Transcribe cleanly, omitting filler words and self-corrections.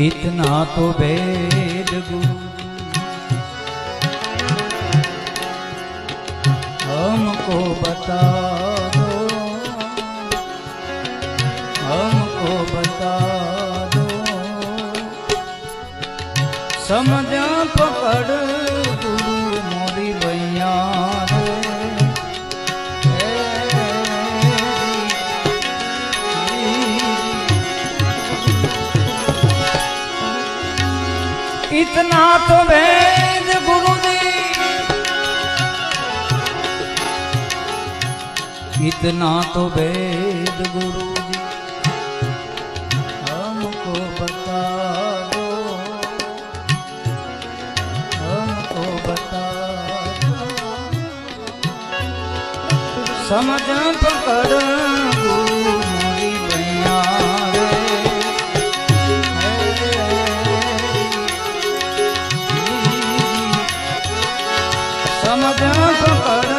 इतना तो वेद गुरु हमको बता दो, हमको बता दो, समझ पकड़ गुरु मोरी भैया इतना तो वेद गुरु जी, इतना तो वेद गुरु जी हमको बता दो, हमको बता दो, समझ पकड़ गुरु मोरी भैया समझ पकड़